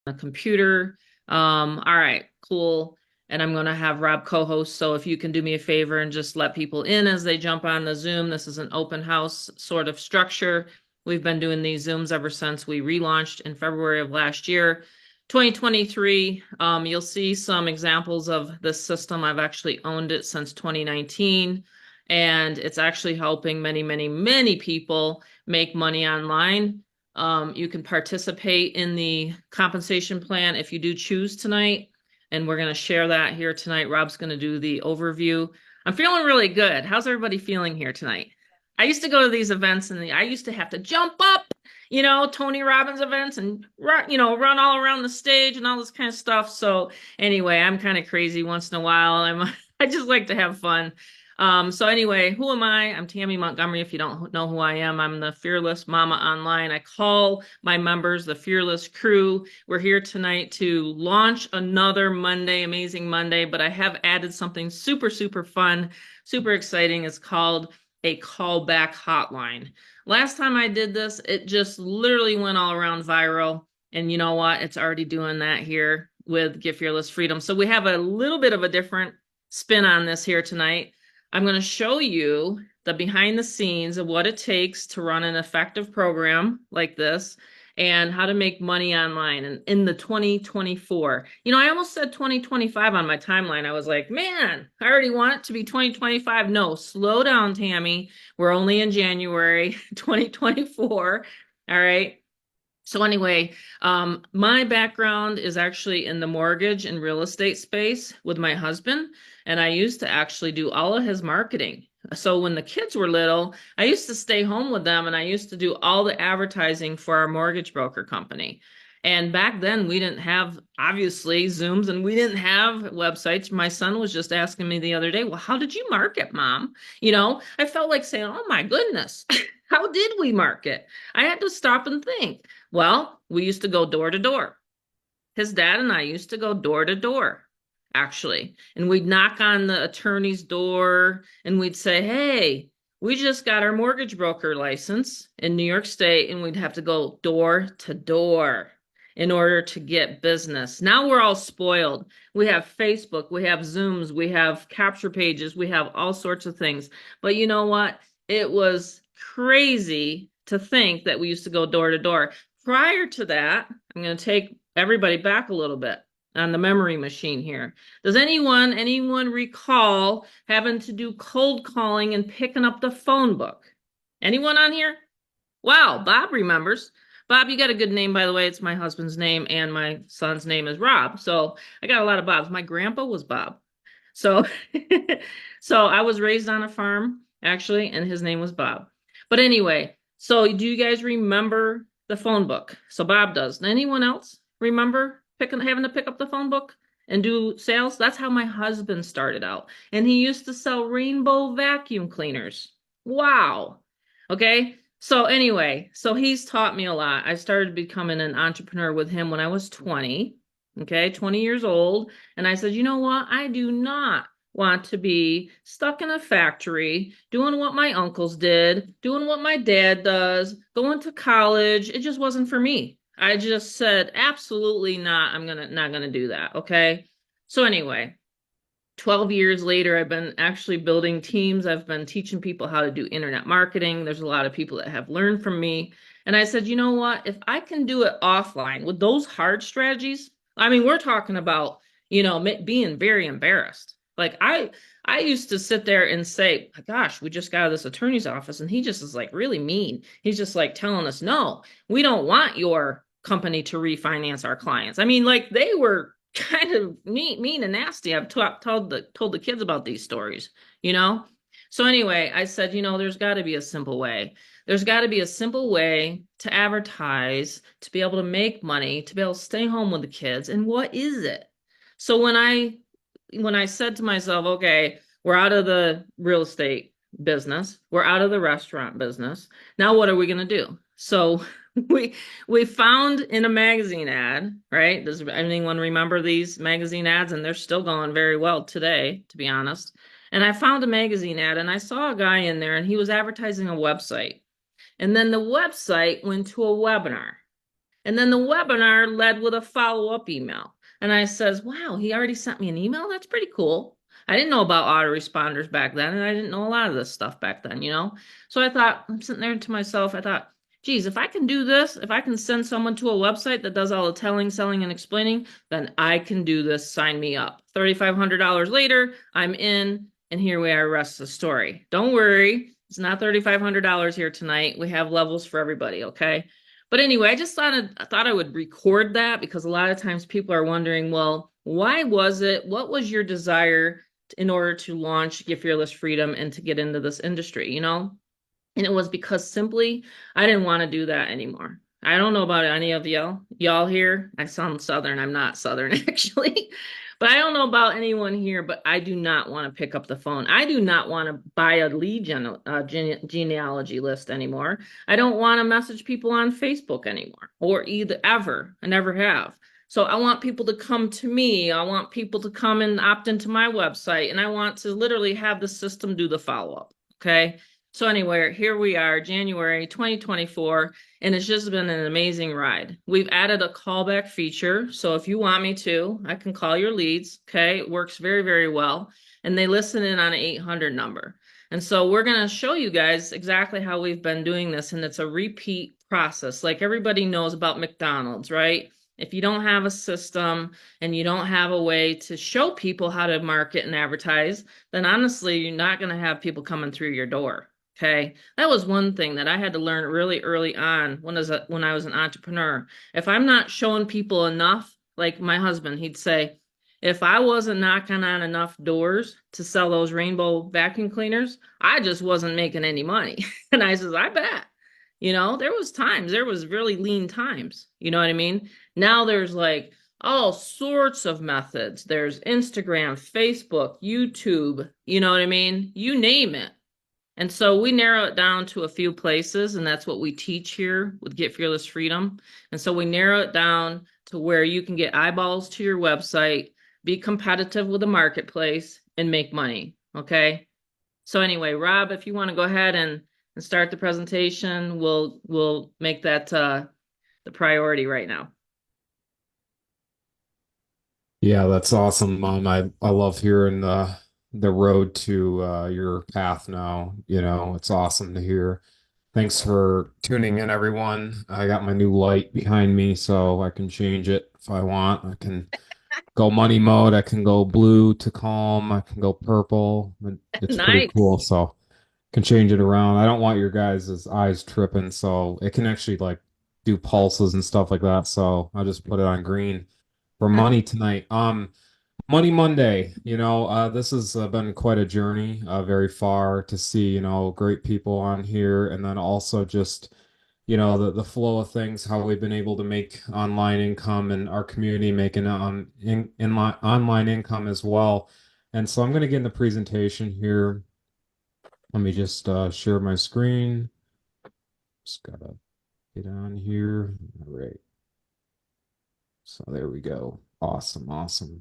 the computer. All right, cool. And I'm going to have Rob co-host. So if you can do me a favor and just let people in as they jump on the Zoom. This is an open house sort of structure. We've been doing these Zooms ever since we relaunched in February of last year. 2023, you'll see some examples of this system. I've actually owned it since 2019, and it's actually helping many, many, many people make money online. You can participate in the compensation plan if you do choose tonight, and we're going to share that here tonight. Rob's going to do the overview. I'm feeling really good. How's everybody feeling here tonight? I used to go to these events and I used to have to jump up, Tony Robbins events and run all around the stage and all this kind of stuff. So anyway, I'm kind of crazy once in a while. I just like to have fun. So anyway, who am I? I'm Tammy Montgomery. If you don't know who I am, I'm the Fearless Mama Online. I call my members the Fearless Crew. We're here tonight to launch another Monday, amazing Monday, but I have added something super, super fun, super exciting. It's called a callback hotline. Last time I did this, it just literally went all around viral. And you know what? It's already doing that here with Get Fearless Freedom. So we have a little bit of a different spin on this here tonight. I'm going to show you the behind the scenes of what it takes to run an effective program like this and how to make money online and in the 2024. I almost said 2025 on my timeline. I was like, man, I already want it to be 2025. No, slow down, Tammy. We're only in January 2024. All right. So anyway, my background is actually in the mortgage and real estate space with my husband, and I used to actually do all of his marketing. So when the kids were little, I used to stay home with them and I used to do all the advertising for our mortgage broker company. And back then we didn't have, obviously, Zooms and we didn't have websites. My son was just asking me the other day, well, how did you market, Mom? I felt like saying, oh my goodness, how did we market? I had to stop and think. Well, we used to go door to door. His dad and I used to go door to door, actually. And we'd knock on the attorney's door and we'd say, hey, we just got our mortgage broker license in New York State, and we'd have to go door to door in order to get business. Now we're all spoiled. We have Facebook, we have Zooms, we have capture pages, we have all sorts of things. But you know what? It was crazy to think that we used to go door to door. Prior to that, I'm going to take everybody back a little bit on the memory machine here. Does anyone recall having to do cold calling and picking up the phone book? Anyone on here? Wow, Bob remembers. Bob, you got a good name, by the way. It's my husband's name and my son's name is Rob. So I got a lot of Bobs. My grandpa was Bob. So, so I was raised on a farm, actually, and his name was Bob. But anyway, so do you guys remember the phone book? So Bob does. Anyone else remember having to pick up the phone book and do sales? That's how my husband started out. And he used to sell rainbow vacuum cleaners. Wow. Okay. So anyway, so he's taught me a lot. I started becoming an entrepreneur with him when I was 20. Okay, 20 years old. And I said, you know what? I do not want to be stuck in a factory doing what my uncles did, doing what my dad does, going to college. It just wasn't for me. I just said, absolutely not. I'm not gonna do that. Okay. So anyway, 12 years later, I've been actually building teams. I've been teaching people how to do internet marketing. There's a lot of people that have learned from me. And I said, you know what? If I can do it offline with those hard strategies, I mean, we're talking about, being very embarrassed. Like I used to sit there and say, gosh, we just got out of this attorney's office and he just is like really mean. He's just like telling us, no, we don't want your company to refinance our clients. I mean, like they were kind of mean and nasty. I've told the kids about these stories, So anyway, I said, there's got to be a simple way. There's got to be a simple way to advertise, to be able to make money, to be able to stay home with the kids. And what is it? So when I said to myself, okay, we're out of the real estate business, we're out of the restaurant business. Now what are we going to do? So we found in a magazine ad, right? Does anyone remember these magazine ads? And they're still going very well today, to be honest. And I found a magazine ad and I saw a guy in there and he was advertising a website. And then the website went to a webinar. And then the webinar led with a follow-up email. And I says, wow, he already sent me an email? That's pretty cool. I didn't know about autoresponders back then, and I didn't know a lot of this stuff back then, you know? So I thought, I'm sitting there to myself, I thought, geez, if I can do this, if I can send someone to a website that does all the telling, selling, and explaining, then I can do this. Sign me up. $3,500 later, I'm in, and here we are, rest of the story. Don't worry, it's not $3,500 here tonight. We have levels for everybody, okay? But anyway, I just thought I would record that because a lot of times people are wondering, well, why was it? What was your desire in order to launch Get Fearless Freedom and to get into this industry, you know? And it was because simply I didn't want to do that anymore. I don't know about any of y'all here. I sound Southern. I'm not Southern actually. But I don't know about anyone here, but I do not want to pick up the phone. I do not want to buy a lead genealogy list anymore. I don't want to message people on Facebook anymore, or either ever. I never have. So I want people to come to me. I want people to come and opt into my website, and I want to literally have the system do the follow-up. Okay. So anyway, here we are, January 2024, and it's just been an amazing ride. We've added a callback feature. So if you want me to, I can call your leads. Okay. It works very, very well. And they listen in on an 800 number. And so we're going to show you guys exactly how we've been doing this. And it's a repeat process. Like everybody knows about McDonald's, right? If you don't have a system and you don't have a way to show people how to market and advertise, then honestly, you're not going to have people coming through your door. Okay. That was one thing that I had to learn really early on when I was an entrepreneur. If I'm not showing people enough, like my husband, he'd say, if I wasn't knocking on enough doors to sell those rainbow vacuum cleaners, I just wasn't making any money. And I says, I bet. You know, there was really lean times. You know what I mean? Now there's like all sorts of methods. There's Instagram, Facebook, YouTube, you know what I mean? You name it. And so we narrow it down to a few places, and that's what we teach here with Get Fearless Freedom. And so we narrow it down to where you can get eyeballs to your website, be competitive with the marketplace, and make money. Okay. So anyway, Rob, if you want to go ahead and start the presentation, we'll make that the priority right now. Yeah, that's awesome, Mom. I love hearing the road to your path now. You know, it's awesome to hear. Thanks for tuning in, everyone. I got my new light behind me, so I can change it if I want. I can go money mode. I can go blue to calm. I can go purple. It's pretty Nice. cool. So can change it around. I don't want your guys' eyes tripping, so it can actually like do pulses and stuff like that. So I'll just put it on green for money tonight. Money Monday, this has been quite a journey, very far to see, great people on here, and then also just, the flow of things, how we've been able to make online income and our community making online income as well. And so I'm going to get in the presentation here. Let me just share my screen. Just gotta get on here. All right. So there we go. Awesome, awesome.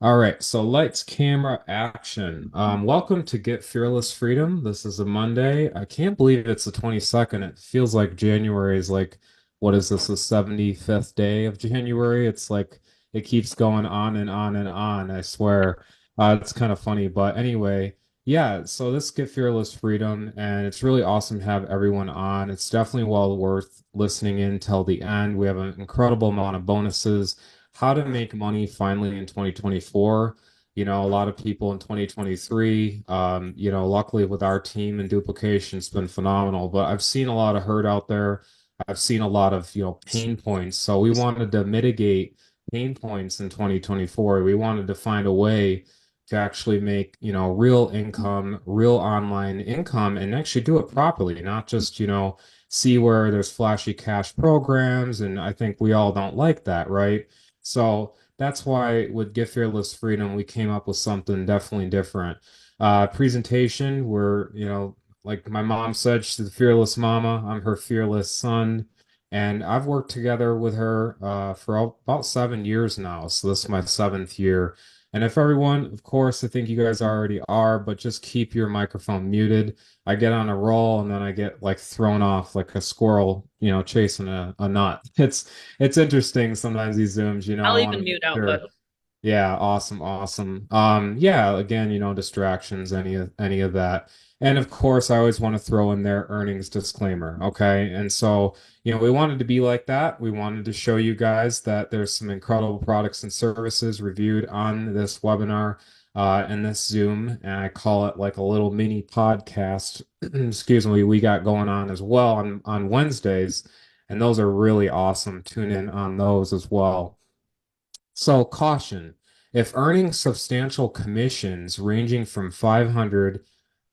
All right, so lights, camera, action. Welcome to Get Fearless Freedom. This is a Monday. I can't believe it's the 22nd. It feels like January is like, what is this, the 75th day of January? It's like it keeps going on and on and on, I swear. It's kind of funny, but anyway, yeah, so this is Get Fearless Freedom, and it's really awesome to have everyone on. It's definitely well worth listening in till the end. We have an incredible amount of bonuses, how to make money finally in 2024. A lot of people in 2023, luckily with our team and duplication, it's been phenomenal. But I've seen a lot of hurt out there. I've seen a lot of, pain points. So we wanted to mitigate pain points in 2024. We wanted to find a way to actually make, real income, real online income, and actually do it properly, not just, see where there's flashy cash programs. And I think we all don't like that, right? So that's why with Get Fearless Freedom, we came up with something definitely different. Presentation where, like my mom said, she's the fearless mama. I'm her fearless son. And I've worked together with her for about 7 years now. So this is my seventh year. And if everyone, of course, I think you guys already are, but just keep your microphone muted. I get on a roll and then I get like thrown off like a squirrel, chasing a nut. It's interesting sometimes these Zooms, I'll I want even to make mute out, but sure. Yeah, awesome, awesome. Yeah, again, distractions, any of that. And of course, I always want to throw in their earnings disclaimer, okay? And so, we wanted to be like that. We wanted to show you guys that there's some incredible products and services reviewed on this webinar and this Zoom, and I call it like a little mini podcast, excuse me, we got going on as well on Wednesdays, and those are really awesome. Tune in on those as well. So, caution, if earning substantial commissions ranging from 500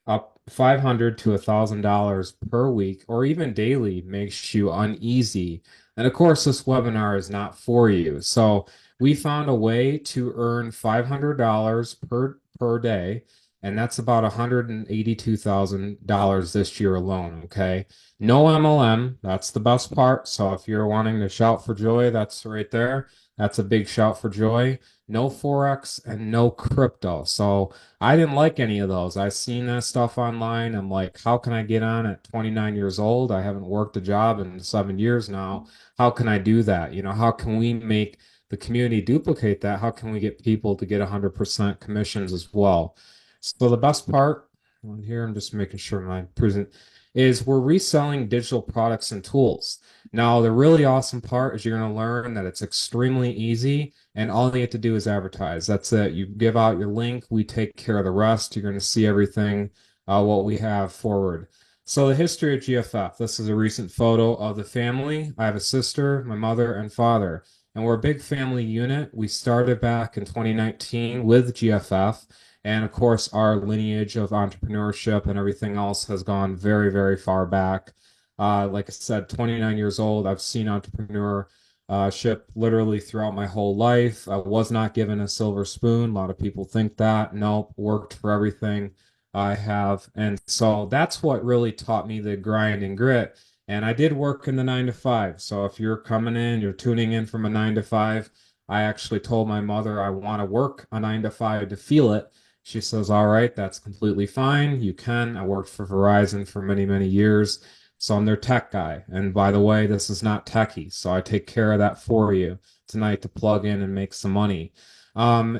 to $1,000 per week or even daily makes you uneasy, then of course this webinar is not for you. So, we found a way to earn $500 per day, and that's about $182,000 this year alone, okay? No MLM, that's the best part. So if you're wanting to shout for joy, that's right there. That's a big shout for joy. No Forex and no crypto. So I didn't like any of those. I seen that stuff online. I'm like, how can I get on at 29 years old? I haven't worked a job in 7 years now. How can I do that? How can we make the community duplicate that? How can we get people to get 100% commissions as well? So the best part on here, I'm just making sure my present is we're reselling digital products and tools. Now, the really awesome part is you're going to learn that it's extremely easy and all you have to do is advertise. That's it. You give out your link, we take care of the rest. You're going to see everything what we have forward. So the history of GFF. This is a recent photo of the family. I have a sister, my mother, and father, and we're a big family unit. We started back in 2019 with GFF. And of course, our lineage of entrepreneurship and everything else has gone very, very far back. Like I said, 29 years old. I've seen entrepreneurship literally throughout my whole life. I was not given a silver spoon. A lot of people think that. Nope, worked for everything I have. And so that's what really taught me the grind and grit. And I did work in the 9 to 5. So if you're coming in, you're tuning in from a 9 to 5, I actually told my mother I want to work a 9 to 5 to feel it. She says, all right, that's completely fine. You can. I worked for Verizon for many, many years. So I'm their tech guy. And by the way, this is not techie. So I take care of that for you tonight to plug in and make some money.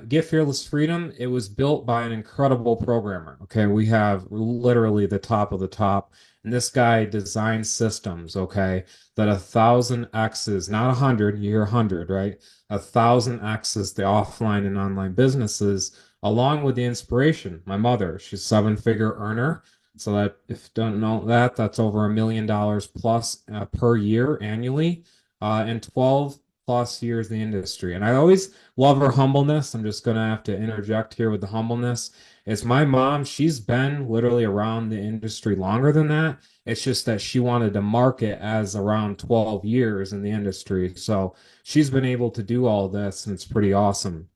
Get Fearless Freedom. It was built by an incredible programmer. Okay. We have literally the top of the top. And this guy designs systems, okay, that 1,000X's, not 100, you hear 100, right? 1,000X's the offline and online businesses along with the inspiration. My mother, she's 7-figure earner. So that if you don't know that, that's over $1 million plus per year annually, and 12 plus years in the industry. And I always love her humbleness. I'm just gonna have to interject here with the humbleness. It's my mom, she's been literally around the industry longer than that. It's just that she wanted to market as around 12 years in the industry. So she's been able to do all this, and it's pretty awesome.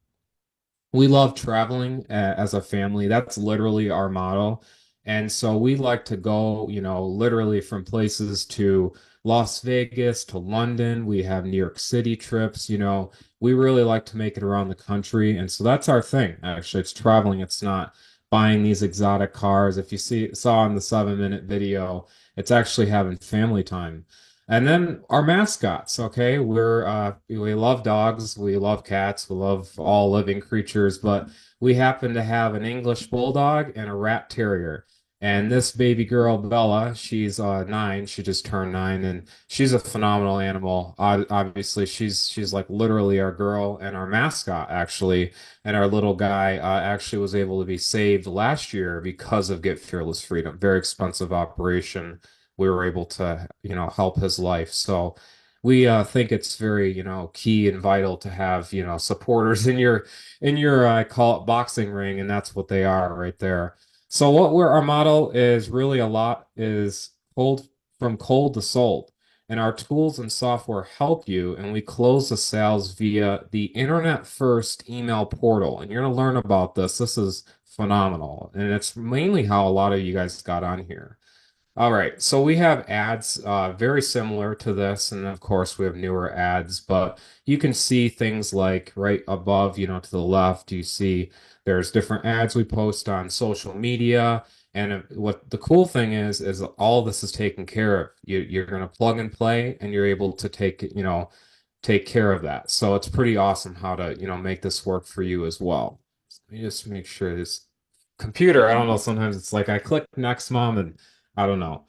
We love traveling as a family. That's literally our motto. And so we like to go, literally from places to Las Vegas to London. We have New York City trips, we really like to make it around the country. And so that's our thing, actually. It's traveling. It's not buying these exotic cars. If you saw in the 7-minute video, it's actually having family time. And then our mascots, okay? We love dogs, we love cats, we love all living creatures, but we happen to have an English bulldog and a rat terrier. And this baby girl, Bella, she's 9. She just turned 9, and she's a phenomenal animal. Obviously, she's like literally our girl and our mascot, actually. And our little guy actually was able to be saved last year because of Get Fearless Freedom. Very expensive operation. We were able to, help his life. So we think it's very, key and vital to have, supporters in your I call it boxing ring, and that's what they are right there. So our model is really a lot is cold to sold. And our tools and software help you, and we close the sales via the internet first email portal. And you're going to learn about this. This is phenomenal. And it's mainly how a lot of you guys got on here. All right, so we have ads very similar to this, and of course we have newer ads, but you can see things like right above, to the left, you see there's different ads we post on social media, and what the cool thing is all this is taken care of. You're going to plug and play, and you're able to take care of that. So it's pretty awesome how to, make this work for you as well. Let me just make sure this computer, I don't know, sometimes it's like I click next mom and I don't know.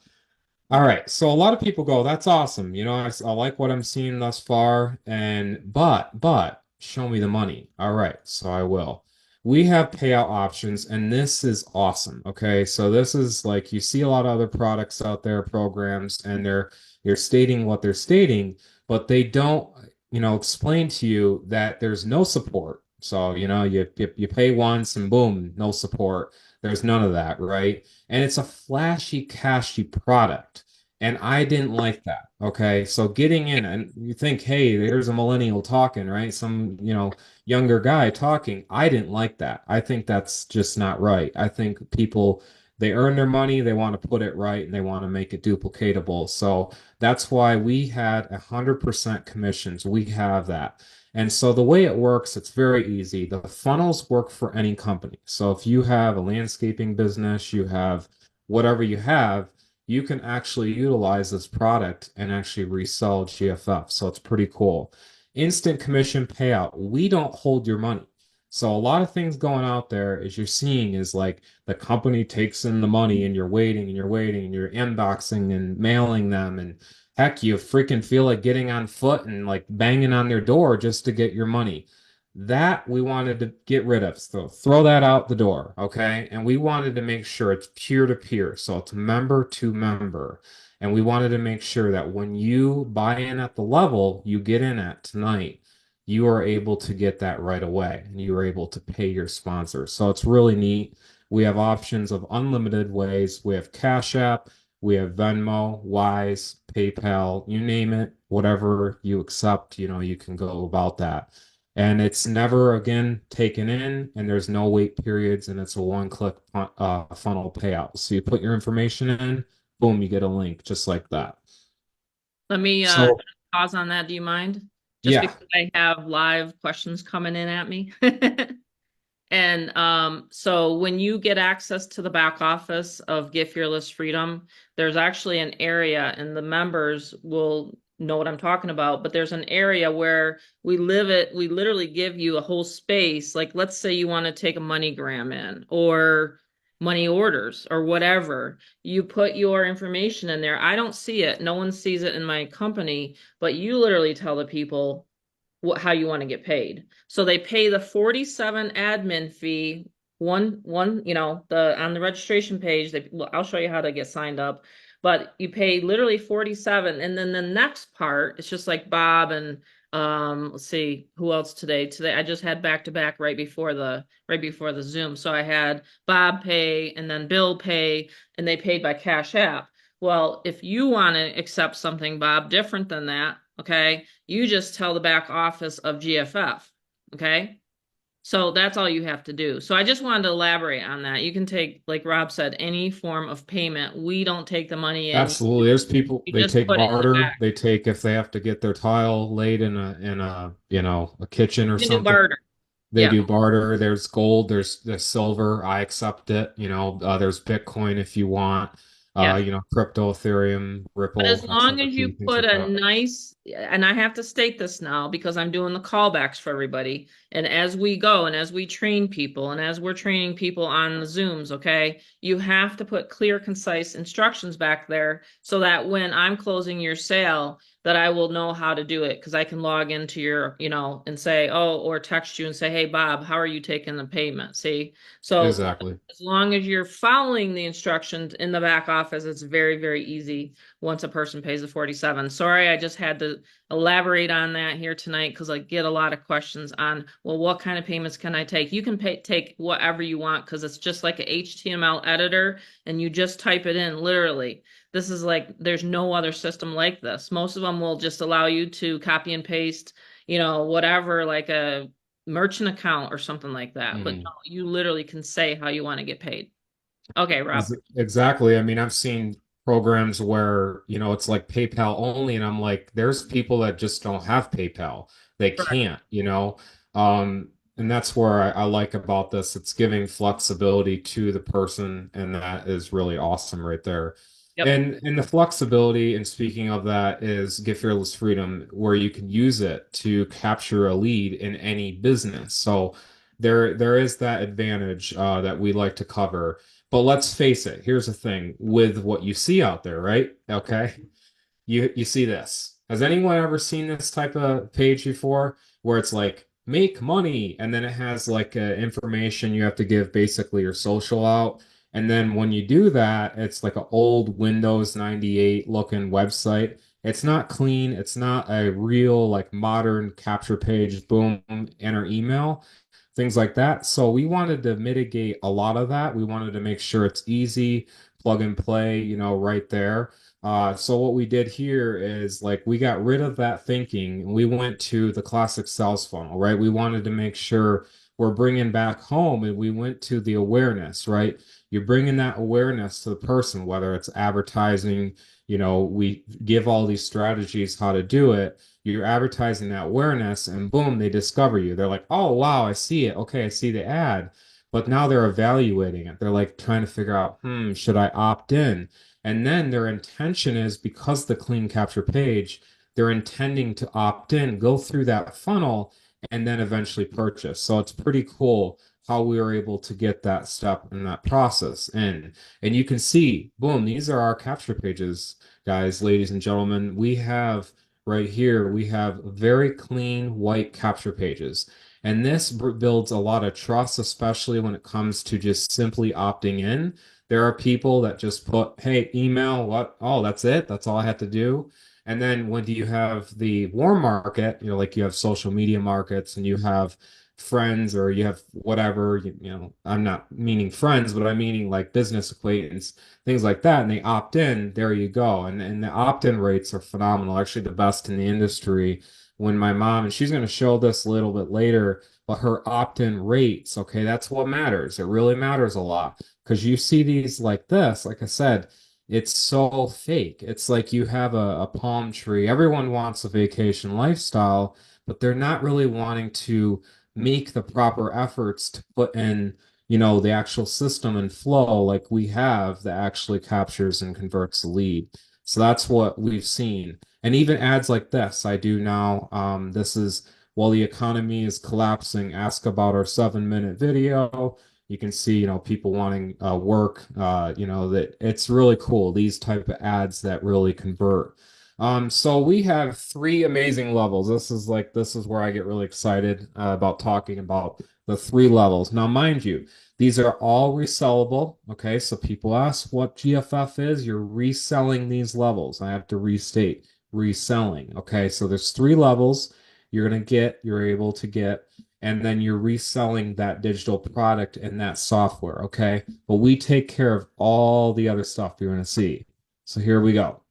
All right. So a lot of people go, that's awesome. I like what I'm seeing thus far. But show me the money. All right. So I will. We have payout options, and this is awesome. Okay. So this is like you see a lot of other products out there, programs, and they're stating what they're stating, but they don't, explain to you that there's no support. So, you pay once and boom, no support. There's none of that, right? And it's a flashy, cashy product. And I didn't like that. Okay. So getting in and you think, hey, there's a millennial talking, right? Some, younger guy talking. I didn't like that. I think that's just not right. I think people, they earn their money, they want to put it right, and they want to make it duplicatable. So that's why we had 100% commissions. We have that. And so the way it works, it's very easy. The funnels work for any company. So if you have a landscaping business, you have whatever you have, you can actually utilize this product and actually resell GFF. So it's pretty cool. Instant commission payout. We don't hold your money. So a lot of things going out there as you're seeing is like the company takes in the money and you're waiting and you're waiting and you're inboxing and mailing them and heck, you freaking feel like getting on foot and like banging on their door just to get your money. That we wanted to get rid of. So throw that out the door, okay? And we wanted to make sure it's peer to peer. So it's member to member. And we wanted to make sure that when you buy in at the level you get in at tonight, you are able to get that right away and you are able to pay your sponsor. So it's really neat. We have options of unlimited ways. We have Cash App, we have Venmo, Wise, PayPal, you name it, whatever you accept, you can go about that. And it's never again taken in, and there's no wait periods, and it's a one-click funnel payout. So you put your information in, boom, you get a link just like that. Let me So pause on that. Do you mind? Just yeah, because I have live questions coming in at me. And so when you get access to the back office of Get Fearless Freedom, there's actually an area, and the members will know what I'm talking about, but there's an area where we literally give you a whole space. Like let's say you want to take a MoneyGram in or money orders or whatever. You put your information in there. I don't see it. No one sees it in my company, but you literally tell the people how you want to get paid. So they pay the 47 admin fee, one, the on the registration page, I'll show you how to get signed up, but you pay literally 47. And then the next part, it's just like Bob and let's see who else today. Today I just had back to back right before the Zoom. So I had Bob pay and then Bill pay, and they paid by Cash App. Well, if you want to accept something, Bob, different than that, okay, you just tell the back office of GFF, okay? So that's all you have to do. So I just wanted to elaborate on that. You can take, like Rob said, any form of payment. We don't take the money in. absolutely. There's people You they just take put it in the barter. back. They take if they have to get their tile laid in a a kitchen or You can do something. barter. They Yeah. do barter. There's gold. There's silver. I accept it. There's Bitcoin if you want. Yes. Crypto, Ethereum, But as Ripple, long as you XRP, things put like a that. nice, and I have to state this now because I'm doing the callbacks for everybody. And as we go and as we train people and as we're training people on the Zooms, okay, you have to put clear, concise instructions back there so that when I'm closing your sale, that I will know how to do it because I can log into your, and say, oh, or text you and say, hey, Bob, how are you taking the payment? See? So Exactly. as long as you're following the instructions in the back office, it's very, very easy once a person pays the 47. Sorry, I just had to elaborate on that here tonight because I get a lot of questions on, well, what kind of payments can I take? You can take whatever you want because it's just like a HTML editor and you just type it in literally. This is like, there's no other system like this. Most of them will just allow you to copy and paste, whatever, like a merchant account or something like that. But Mhm. no, you literally can say how you want to get paid. Okay, Rob. Exactly. I mean, I've seen programs where, it's like PayPal only. And I'm like, there's people that just don't have PayPal. They Correct. can't. Um, and that's where I like about this. It's giving flexibility to the person, and that is really awesome right there. Yep. And the flexibility, and speaking of that, is Get Fearless Freedom, where you can use it to capture a lead in any business. So there is that advantage that we like to cover. But let's face it, here's the thing with what you see out there, right? Okay. You see this. Has anyone ever seen this type of page before where it's like make money and then it has like information you have to give basically your social out. And then when you do that, it's like an old Windows 98 looking website. It's not clean. It's not a real like modern capture page, boom, enter email, things like that. So we wanted to mitigate a lot of that. We wanted to make sure it's easy, plug and play, right there. So what we did here is like we got rid of that thinking and we went to the classic sales funnel, right? We wanted to make sure we're bringing back home, and we went to the awareness, right? You're bringing that awareness to the person, whether it's advertising, we give all these strategies how to do it. You're advertising that awareness and boom, they discover you. They're like, oh, wow, I see it. Okay, I see the ad. But now they're evaluating it. They're like trying to figure out, should I opt in? And then their intention is because the clean capture page, they're intending to opt in, go through that funnel, and then eventually purchase. So it's pretty cool how we were able to get that step in that process in. And you can see, boom, these are our capture pages, guys, ladies and gentlemen. We have right here, we have very clean white capture pages. And this builds a lot of trust, especially when it comes to just simply opting in. There are people that just put, hey, email, what? Oh, that's it. That's all I have to do. And then when do you have the warm market, like you have social media markets and you have friends or you have whatever, I'm not meaning friends, but I'm meaning like business acquaintance, things like that. And they opt in, there you go. And the opt-in rates are phenomenal, actually the best in the industry. When my mom, and she's going to show this a little bit later, but her opt-in rates, okay, that's what matters. It really matters a lot because you see these like this, like I said, it's so fake. It's like you have a palm tree. Everyone wants a vacation lifestyle, but they're not really wanting to make the proper efforts to put in, the actual system and flow like we have that actually captures and converts the lead. So that's what we've seen. And even ads like this, I do now. This is while the economy is collapsing, ask about our 7-minute video. You can see, people wanting work, that it's really cool. These type of ads that really convert. So we have 3 amazing levels. This is where I get really excited about talking about the 3 levels. Now, mind you, these are all resellable. Okay, so people ask what GFF is. You're reselling these levels. I have to restate reselling. Okay, so there's 3 levels you're able to get, and then you're reselling that digital product and that software. Okay, but we take care of all the other stuff you're going to see. So here we go.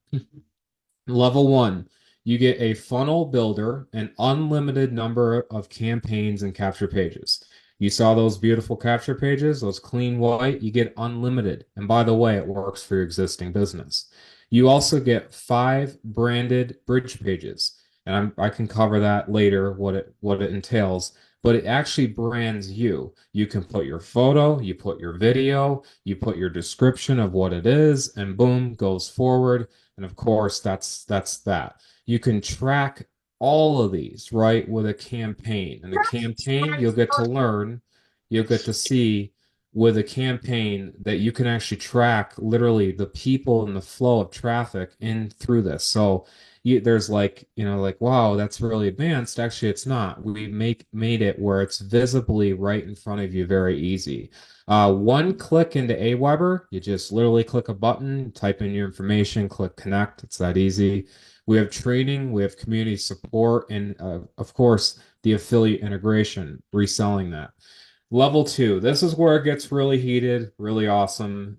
Level 1, you get a funnel builder, an unlimited number of campaigns and capture pages. You saw those beautiful capture pages, those clean white, you get unlimited. And by the way, it works for your existing business. You also get 5 branded bridge pages. And I can cover that later, what it entails, but it actually brands you. You can put your photo, you put your video, you put your description of what it is, and boom, goes forward. And of course, that's that. You can track all of these, right, with a campaign. And the campaign, you'll get to learn, you'll get to see with a campaign that you can actually track literally the people and the flow of traffic in through this. So there's like, like, wow, that's really advanced. Actually, it's not. We made it where it's visibly right in front of you, very easy. One click into Aweber, you just literally click a button, type in your information, click connect. It's that easy. We have training, we have community support, and of course, the affiliate integration, reselling that. Level 2, this is where it gets really heated, really awesome,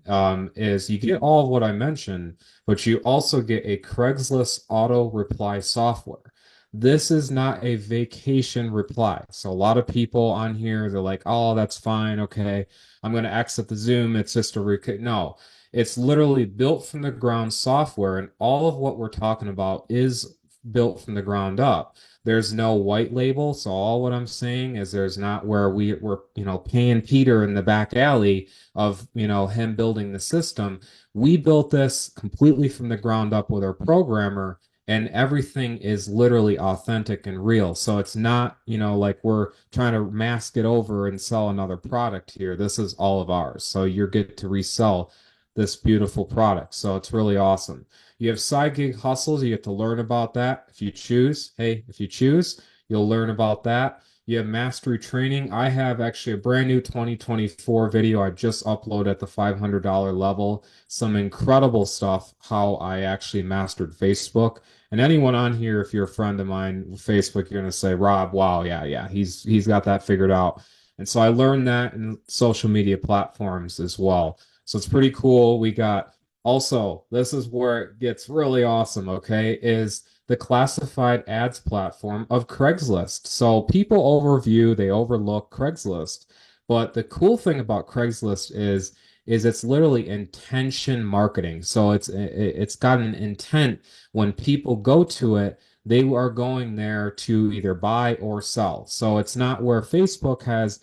is you get all of what I mentioned, but you also get a Craigslist auto reply software. This is not a vacation reply. So a lot of people on here, they're like, oh, that's fine. Okay, I'm going to exit the Zoom. It's just a no. It's literally built from the ground software, and all of what we're talking about is built from the ground up. There's no white label, so all what I'm saying is there's not where we're paying Peter in the back alley of him building the system. We built this completely from the ground up with our programmer, and everything is literally authentic and real. So it's not, like we're trying to mask it over and sell another product here. This is all of ours. So you get to resell this beautiful product. So it's really awesome. You have side gig hustles. You get to learn about that if you choose. Hey, if you choose, you'll learn about that. You have mastery training. I have actually a brand new 2024 video I just uploaded at the $500 level. Some incredible stuff, how I actually mastered Facebook. And anyone on here, if you're a friend of mine, Facebook, you're gonna say, Rob, wow, yeah, he's got that figured out. And so I learned that in social media platforms as well. So it's pretty cool. We got also, this is where it gets really awesome, okay, is the classified ads platform of Craigslist. So people overview, they overlook Craigslist. But the cool thing about Craigslist is it's literally intention marketing. So it's got an intent. When people go to it, they are going there to either buy or sell. So it's not where Facebook has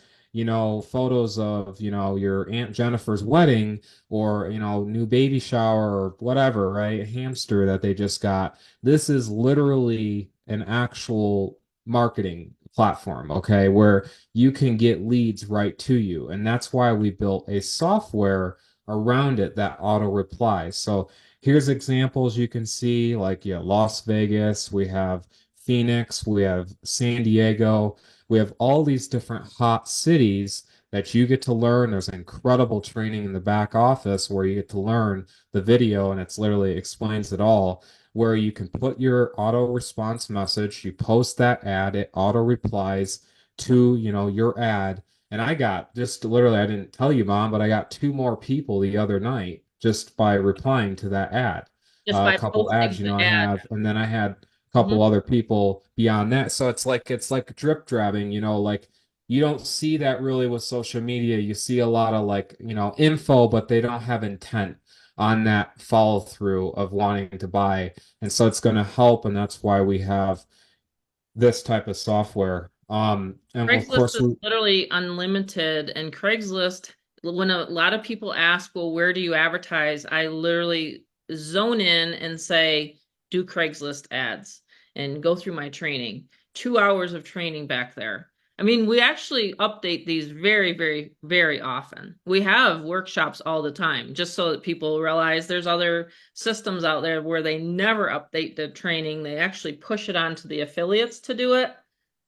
photos of, your Aunt Jennifer's wedding or, new baby shower or whatever, right? A hamster that they just got. This is literally an actual marketing platform, okay, where you can get leads right to you. And that's why we built a software around it that auto replies. So here's examples you can see, like, Las Vegas, we have Phoenix, we have San Diego. We have all these different hot cities that you get to learn. There's incredible training in the back office where you get to learn the video, and it's literally explains it all, where you can put your auto response message, you post that ad, it auto replies to, your ad. And I got just literally, I didn't tell you, Mom, but I got 2 more people the other night just by replying to that ad. Just A by couple ads, posting the I ad. have, and then I had Mhm. couple other people beyond that. So it's like drip drabbing, like you don't see that really with social media. You see a lot of like, info, but they don't have intent on that follow through of wanting to buy. And so it's going to help. And that's why we have this type of software. And of Craigslist course is we, literally unlimited, and Craigslist, when a lot of people ask, well, where do you advertise? I literally zone in and say, do Craigslist ads and go through my training. 2 hours of training back there. I mean, we actually update these very, very, very often. We have workshops all the time, just so that people realize there's other systems out there where they never update the training. They actually push it on to the affiliates to do it,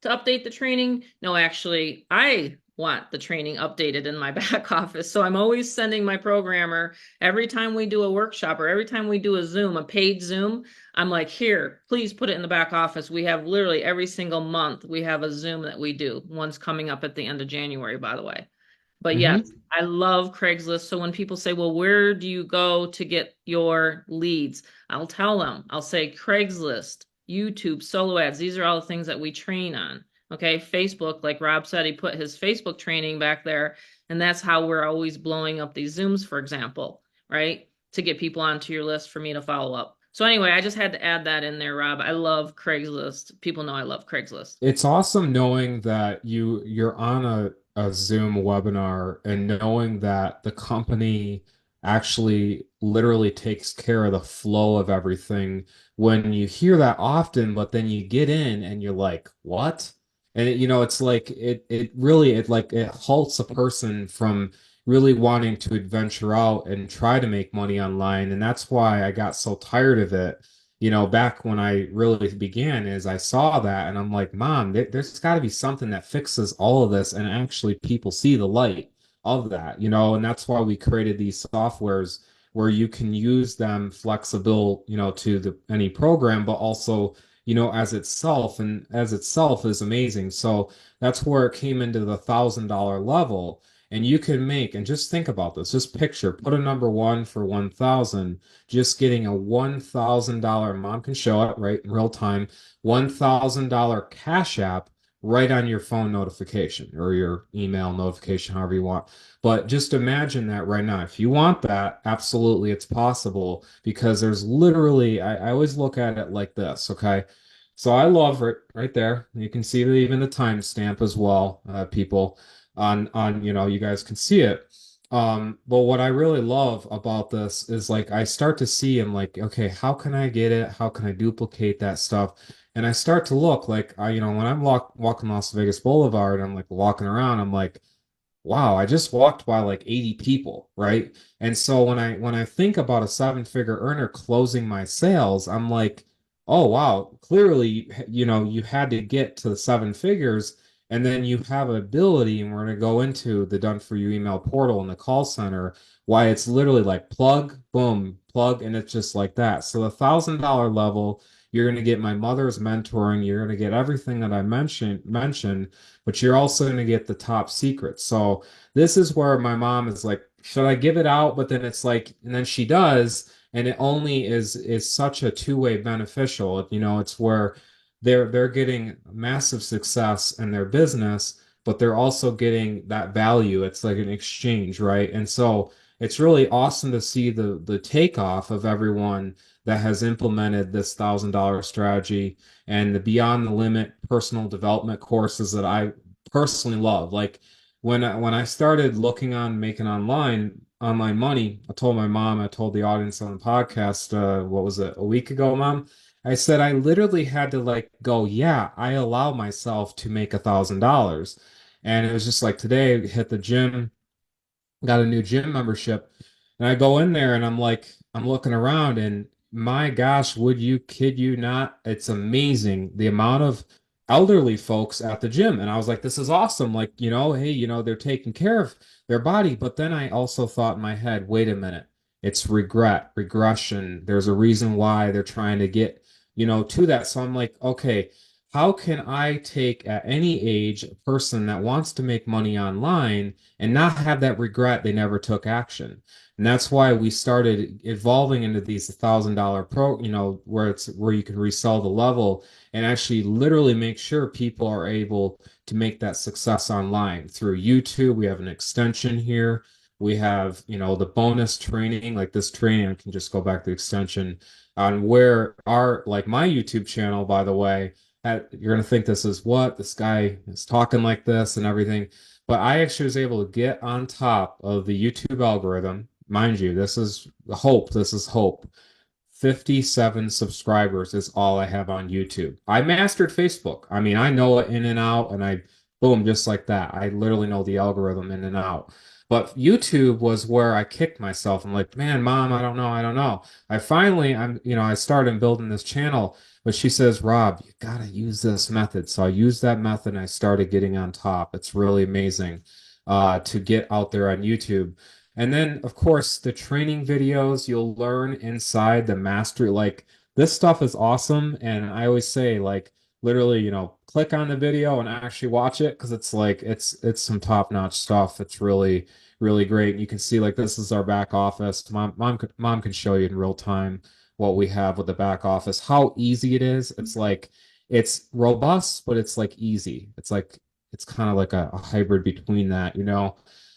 to update the training. No, actually, I want the training updated in my back office. So I'm always sending my programmer every time we do a workshop or every time we do a Zoom, a paid Zoom. I'm like, here, please put it in the back office. We have literally every single month, we have a Zoom that we do. One's coming up at the end of January, by the way. But yes, Mhm. I love Craigslist. So when people say, well, where do you go to get your leads? I'll tell them, I'll say Craigslist, YouTube, solo ads. These are all the things that we train on. Okay. Facebook, like Rob said, he put his Facebook training back there. And that's how we're always blowing up these Zooms, for example, right? To get people onto your list for me to follow up. So anyway, I just had to add that in there, Rob. I love Craigslist. People know I love Craigslist. It's awesome knowing that you're on a Zoom webinar and knowing that the company actually literally takes care of the flow of everything. When you hear that often, but then you get in and you're like, what? And it's like it really it halts a person from really wanting to adventure out and try to make money online. And that's why I got so tired of it, back when I really began, is I saw that and I'm like, Mom, there's got to be something that fixes all of this and actually people see the light of that, and that's why we created these softwares where you can use them flexible, to any program, but also, as itself is amazing. So that's where it came into the $1,000 level. And you can make, and just think about this, just picture, put a number one for 1,000, just getting a $1,000, Mom can show it right in real time, $1,000 Cash App right on your phone notification or your email notification, however you want. But just imagine that right now. If you want that, absolutely it's possible because there's literally, I always look at it like this, okay? So I love it right there. You can see even the timestamp as well, people on, you guys can see it. But what I really love about this is like I start to see and like, okay, how can I get it? How can I duplicate that stuff? And I start to look like when I'm walking Las Vegas Boulevard, I'm like walking around, I'm like, wow, I just walked by like 80 people, right? And so when I think about a seven-figure earner closing my sales, I'm like, oh wow, clearly, you had to get to the seven figures, and then you have ability, and we're going to go into the done for you email portal in the call center, why it's literally like plug, boom, plug, and it's just like that. So the $1,000 level, you're going to get my mother's mentoring, you're going to get everything that I mentioned, but you're also going to get the top secret. So this is where my mom is like, should I give it out? But then it's like, and then she does, and it only is such a two-way beneficial. It's where they're getting massive success in their business, but they're also getting that value. It's like an exchange, right? And so it's really awesome to see the takeoff of everyone that has implemented this $1,000 strategy and the Beyond the Limit personal development courses that I personally love. Like when I started looking on making online money, I told my mom, I told the audience on the podcast, what was it, a week ago, Mom? I said I literally had to like go, yeah, I allow myself to make $1,000. And it was just like today, hit the gym, got a new gym membership, and I go in there and I'm like, I'm looking around and my gosh, would you kid you not? It's amazing the amount of elderly folks at the gym. And I was like, this is awesome. Like, hey, they're taking care of their body. But then I also thought in my head, wait a minute, it's regression. There's a reason why they're trying to get, to that. So I'm like, okay, how can I take at any age a person that wants to make money online and not have that regret they never took action? And that's why we started evolving into these $1,000 where you can resell the level and actually literally make sure people are able to make that success online through YouTube. We have an extension here. We have, the bonus training, like this training, I can just go back to the extension on where like my YouTube channel, by the way, you're going to think this is what this guy is talking like this and everything. But I actually was able to get on top of the YouTube algorithm. Mind you, this is hope. This is hope. 57 subscribers is all I have on YouTube. I mastered Facebook. I mean, I know it in and out, and boom, just like that. I literally know the algorithm in and out. But YouTube was where I kicked myself. I'm like, man, Mom, I don't know. I don't know. I started building this channel, but she says, Rob, you got to use this method. So I used that method and I started getting on top. It's really amazing to get out there on YouTube. And then, of course, the training videos you'll learn inside the mastery. Like this stuff is awesome. And I always say, like, literally, click on the video and actually watch it because it's like it's some top-notch stuff. It's really, really great. You can see like this is our back office. Mom can show you in real time what we have with the back office, how easy it is. It's like it's robust, but it's like easy. It's kind of like a hybrid between that.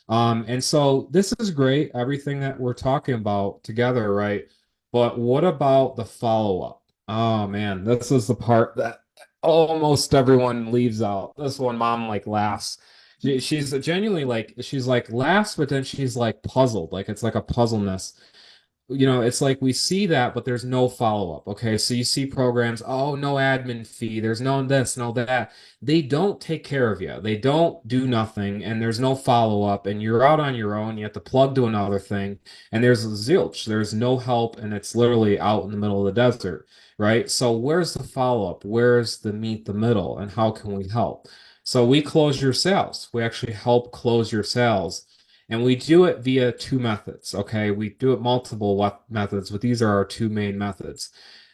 And so this is great, everything that we're talking about together, right? But what about the follow-up? Oh man, this is the part that almost everyone leaves out. This one, Mom like laughs. She's genuinely like, she's like laughs, but then she's like puzzled. Like it's like a puzzleness. It's like we see that, but there's no follow-up. Okay, so you see programs, oh, no admin fee, there's no this, no that. They don't take care of you. They don't do nothing, and there's no follow-up, and you're out on your own. You have to plug to another thing, and there's zilch. There's no help, and it's literally out in the middle of the desert, right? So where's the follow-up? Where's the meet the middle, and how can we help? So we close your sales. We actually help close your sales. And we do it via two methods, okay? We do it multiple methods, but these are our two main methods.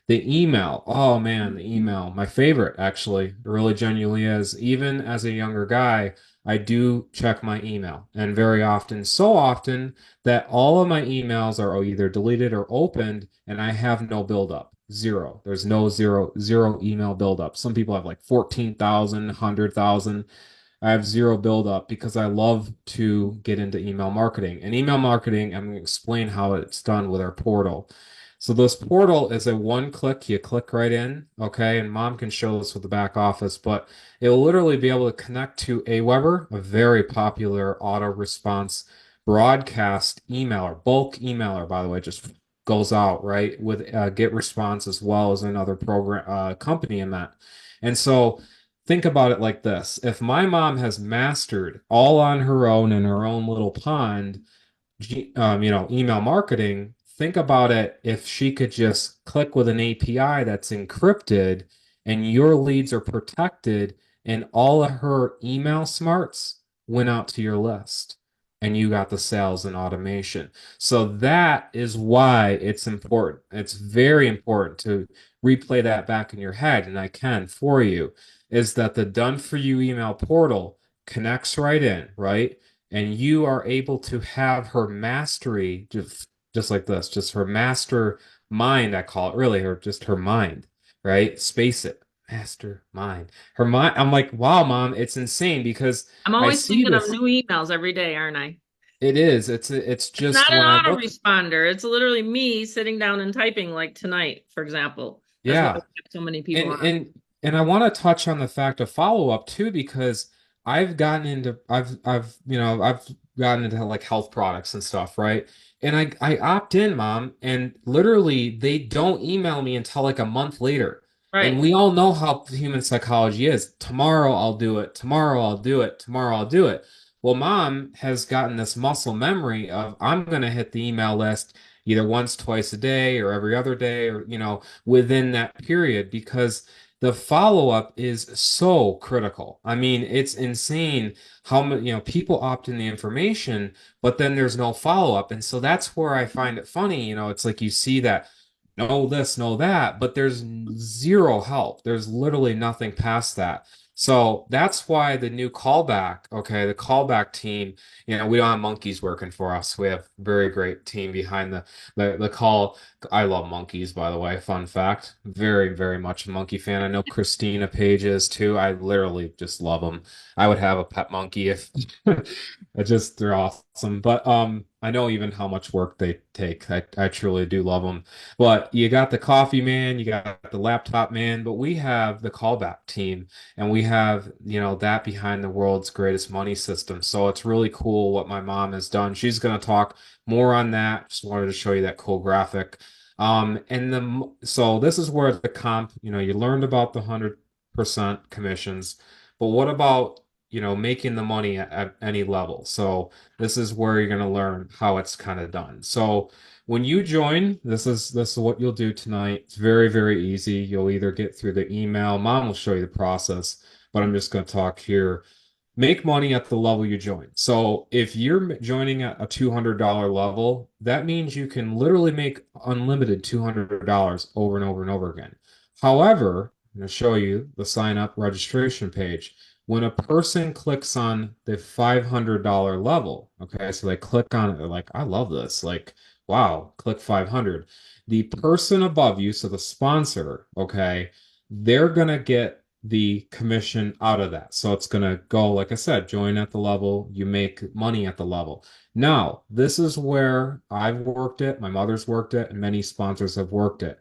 The email, oh man, the email, my favorite actually, it really genuinely is. Even as a younger guy, I do check my email, and very often, so often that all of my emails are either deleted or opened, and I have no buildup. zero. There's no zero email buildup. Some people have like 14,000, 100,000. I have zero buildup because I love to get into email marketing. And email marketing, I'm going to explain how it's done with our portal. So this portal is a one click, you click right in, okay? And mom can show this with the back office, but it'll literally be able to connect to Aweber, a very popular auto response broadcast emailer, bulk emailer, by the way, just goes out, right? With Get Response as well as another program company in that. And so think about it like this. If my mom has mastered all on her own in her own little pond, email marketing, think about it if she could just click with an API that's encrypted and your leads are protected and all of her email smarts went out to your list and you got the sales and automation. So that is why it's important. It's very important to replay that back in your head, and I can for you, is that the done for you email portal connects right in, right? And you are able to have her mastery just like this, just her master mind, I call it, really, or just her mind, right? Space it, master mind. Her mind. I'm like, wow, mom, it's insane because I'm I always see thinking of this. new emails every day, aren't I? It is. It's It's just not an when I look, autoresponder. It's literally me sitting down and typing like tonight, for example. That's why we yeah. have so many people And on. and and I want to touch on the fact of follow up too, because I've gotten into like health products and stuff, right? And I opt in, mom, and literally they don't email me until like a month later. And Right. we all know how human psychology is. Tomorrow I'll do it. Tomorrow I'll do it. Tomorrow I'll do it. Well, mom has gotten this muscle memory of I'm gonna hit the email list either once, twice a day, or every other day, or within that period because the follow-up is so critical. I mean, it's insane how many, people opt in the information, but then there's no follow-up. And so that's where I find it funny, it's like you see that know this, know that, but there's zero help. There's literally nothing past that. So that's why the new callback, okay, the callback team, we don't have monkeys working for us. We have a very great team behind the call. I love monkeys, by the way. Fun fact. Very, very much a monkey fan. I know Christina Page is too. I literally just love them. I would have a pet monkey if they're awesome. But I know even how much work they take. I truly do love them. But you got the coffee man, you got the laptop man, but we have the callback team and we have, that behind the world's greatest money system. So it's really cool what my mom has done. She's going to talk more on that. Just wanted to show you that cool graphic. So this is where the comp, you learned about the 100% commissions, but what about, making the money at any level? So this is where you're going to learn how it's kind of done. So when you join, this is what you'll do tonight. It's very, very easy. You'll either get through the email. Mom will show you the process, but I'm just going to talk here. Make money at the level you join. So if you're joining at a $200 level, that means you can literally make unlimited $200 over and over and over again. However, I'm going to show you the sign up registration page. When a person clicks on the $500 level, okay, so they click on it, they're like, I love this. Like, wow, click 500. The person above you, so the sponsor, okay, they're going to get the commission out of that. So it's going to go, like I said, join at the level, you make money at the level. Now, this is where I've worked it, my mother's worked it, and many sponsors have worked it.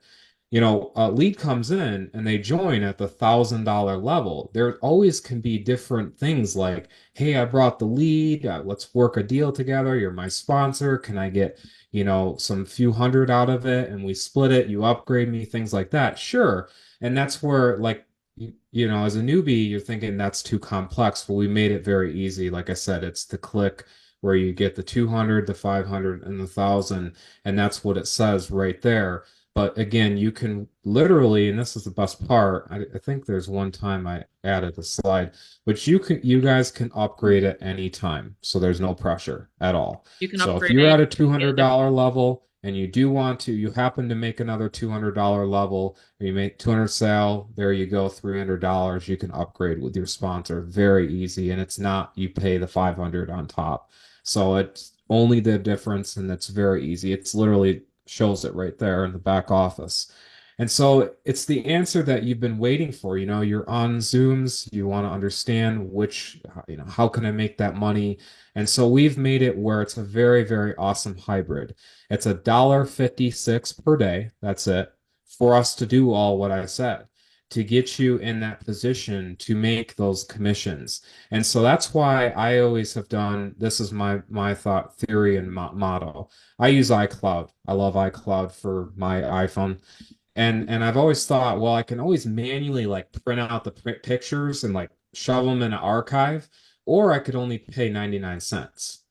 A lead comes in and they join at the $1,000 level. There always can be different things like, hey, I brought the lead. Let's work a deal together. You're my sponsor. Can I get, some few hundred out of it? And we split it. You upgrade me, things like that. Sure. And that's where, like, as a newbie, you're thinking that's too complex, but we made it very easy. Like I said, it's the click where you get the 200, the 500, and the 1,000. And that's what it says right there. But again, you can literally, and this is the best part, I think there's one time I added a slide, but you guys can upgrade at any time. So there's no pressure at all. You can So if upgrade you're any, at a get a different. $200 level and you happen to make another $200 level, or you make 200 sale, there you go, $300, you can upgrade with your sponsor. Very easy. And it's not, you pay the 500 on top. So it's only the difference and it's very easy. It's literally shows it right there in the back office. And so it's the answer that you've been waiting for. You know, you're on Zooms, you want to understand which, you know, how can I make that money? And so we've made it where it's a very, very awesome hybrid. It's $1.56 per day. That's it for us to do all what I said, to get you in that position to make those commissions. And so that's why I always have done, this is my thought theory and motto. I use iCloud. I love iCloud for my iPhone. And I've always thought, well, I can always manually like print out the pictures and like shove them in an archive, or I could only pay 99 cents.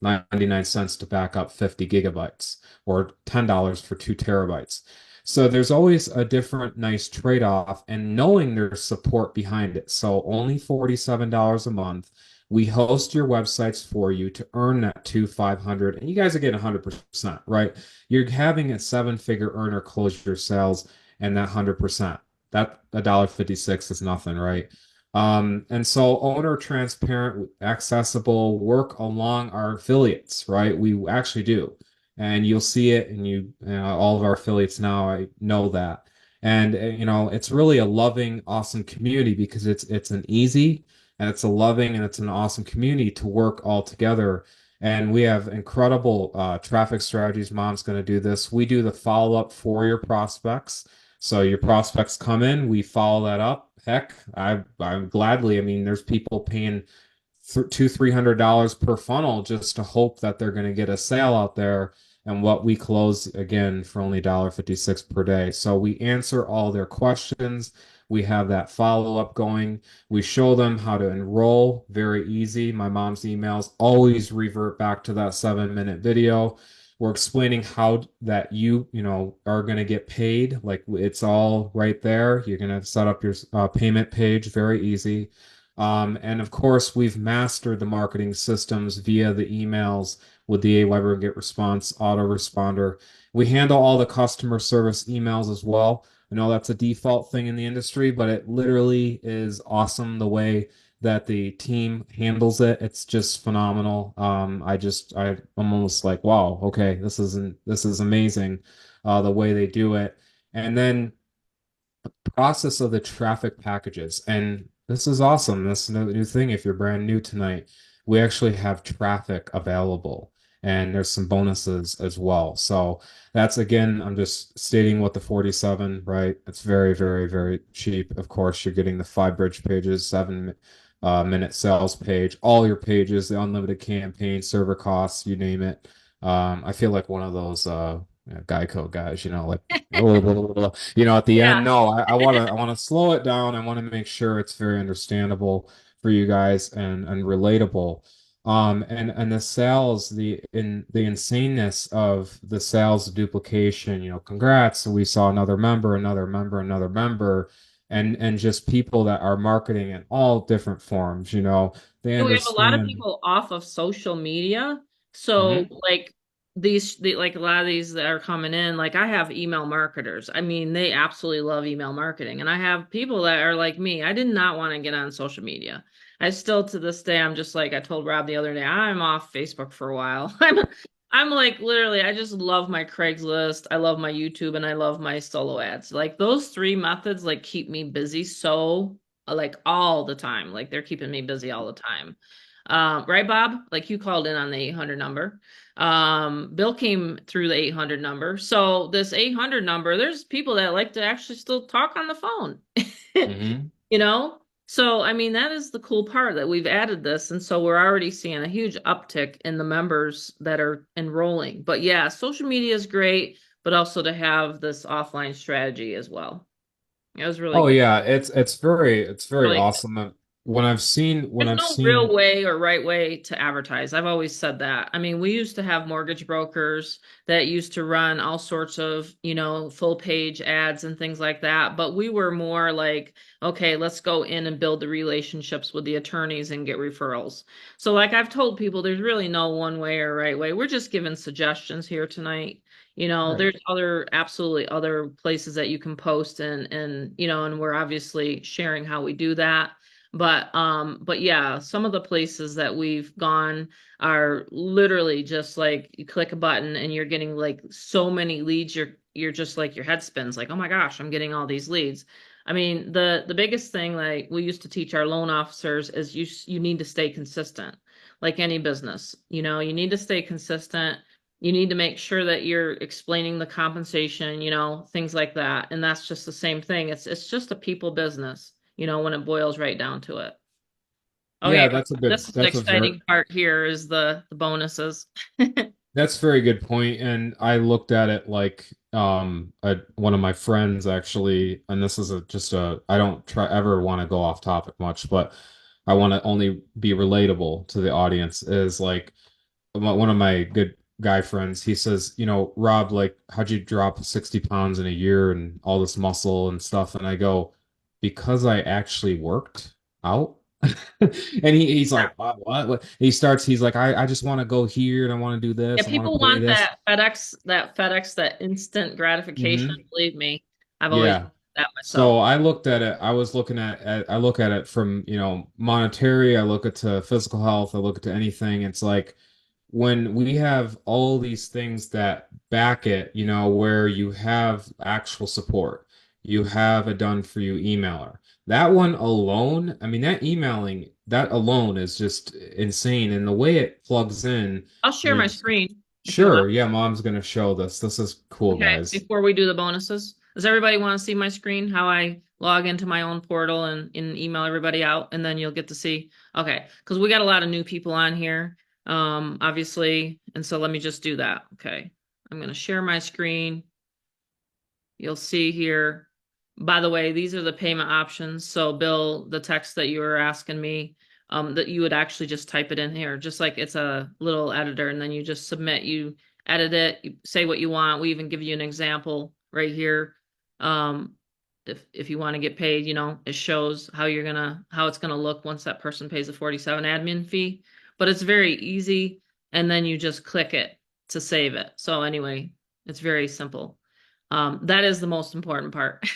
99 cents to back up 50 gigabytes or $10 for 2 terabytes. So there's always a different nice trade-off and knowing there's support behind it. So only $47 a month. We host your websites for you to earn that 500 and you guys are getting 100%, right? You're having a seven-figure earner close your sales and that 100%. That $1.56 is nothing, right? And so owner transparent, accessible, work along our affiliates, right? We actually do. And you'll see it and all of our affiliates now, I know that. And it's really a loving, awesome community because it's an easy and it's a loving and it's an awesome community to work all together. And we have incredible traffic strategies. Mom's going to do this. We do the follow-up for your prospects. So your prospects come in, we follow that up. Heck, I'm gladly. I mean, there's people paying $300 per funnel just to hope that they're going to get a sale out there. And what we close again for only $1.56 per day. So we answer all their questions. We have that follow up going. We show them how to enroll. Very easy. My mom's emails always revert back to that 7-minute video. We're explaining how that are going to get paid. Like it's all right there. You're going to set up your payment page. Very easy. And of course, we've mastered the marketing systems via the emails with the Aweber GetResponse autoresponder. We handle all the customer service emails as well. I know that's a default thing in the industry, but it literally is awesome the way that the team handles it. It's just phenomenal. I'm almost like, wow, okay, this is amazing, the way they do it. And then process of the traffic packages. And this is awesome. This is a new thing. If you're brand new tonight, we actually have traffic available and there's some bonuses as well. So that's again, I'm just stating what the 47, right? It's very, very, very cheap. Of course, you're getting the 5 bridge pages, 7 minute sales page, all your pages, the unlimited campaign, server costs, you name it. I feel like one of those Geico guys, like at the Yeah. end. No, I want to slow it down. I want to make sure it's very understandable for you guys and relatable. And the sales, the insaneness of the sales duplication, congrats. We saw another member, another member, and just people that are marketing in all different forms, they We have a lot of understand. people off of social media. So Mhm. like like a lot of these that are coming in, like I have email marketers. I mean, they absolutely love email marketing. And I have people that are like me. I did not want to get on social media. I still to this day, I'm just like I told Rob the other day, I'm off Facebook for a while. I'm like literally, I just love my Craigslist, I love my YouTube, and I love my solo ads. Like those three methods like keep me busy so like all the time. Like they're keeping me busy all the time. Right, Bob? Like you called in on the 800 number. Bill came through the 800 number. So this 800 number, there's people that like to actually still talk on the phone. Mhm. you know? So, I mean, that is the cool part that we've added this. And so we're already seeing a huge uptick in the members that are enrolling. But yeah, social media is great, but also to have this offline strategy as well. It was really Oh good. yeah, it's very Really awesome. When There's I've no real seen. way or right way to advertise. I've always said that. I mean, we used to have mortgage brokers that used to run all sorts of, full page ads and things like that. But we were more like, okay, let's go in and build the relationships with the attorneys and get referrals. So, like I've told people, there's really no one way or right way. We're just giving suggestions here tonight. Right. There's absolutely other places that you can post and we're obviously sharing how we do that. But yeah, some of the places that we've gone are literally just like you click a button and you're getting like so many leads. you're just like your head spins like, oh my gosh, I'm getting all these leads. I mean, the biggest thing like we used to teach our loan officers is you need to stay consistent. Like any business, you know, you need to stay consistent. You need to make sure that you're explaining the compensation, you know, things like that. And that's just the same thing. It's just a people business, you know, when it boils right down to it. Oh yeah, Yeah, that's a good this is the that's a very exciting part here is the bonuses. that's a very good point. And I looked at it like one of my friends actually, and this is just a I don't try ever want to go off topic much, but I want to only be relatable to the audience is like one of my good guy friends, he says, you know, Rob, like, how'd you drop 60 pounds in a year and all this muscle and stuff? And I go, because I actually worked out. And he's like, what? He's like, I just want to go here and I want to do Yeah, this. I want people to pay want this. that instant gratification. Hmm. Believe me, I've always Yeah. done that myself. So I looked at it, I was looking I look at it from, you know, monetary, I look at to physical health, I look at to anything. It's like when we have all these things that back it, you know, where you have actual support, you have a done for you emailer. That one alone, I mean, that emailing, that alone is just insane. And the way it plugs in I'll share my is screen if you want. sure, yeah, mom's gonna show this. This is cool, Okay, guys. before we do the bonuses, does everybody want to see my screen? How I log into my own portal and email everybody out, and then you'll get to see. Okay, because we got a lot of new people on here, obviously, and so let me just do that. Okay, I'm gonna share my screen. You'll see here. By the way, these are the payment options. So Bill, the text that you were asking me, that you would actually just type it in here, just like it's a little editor, and then you just submit, you edit it, you say what you want. We even give you an example right here. If you want to get paid, you know, it shows how how it's gonna look once that person pays the 47 admin fee. But it's very easy, and then you just click it to save it. So anyway, it's very simple. That is the most important part.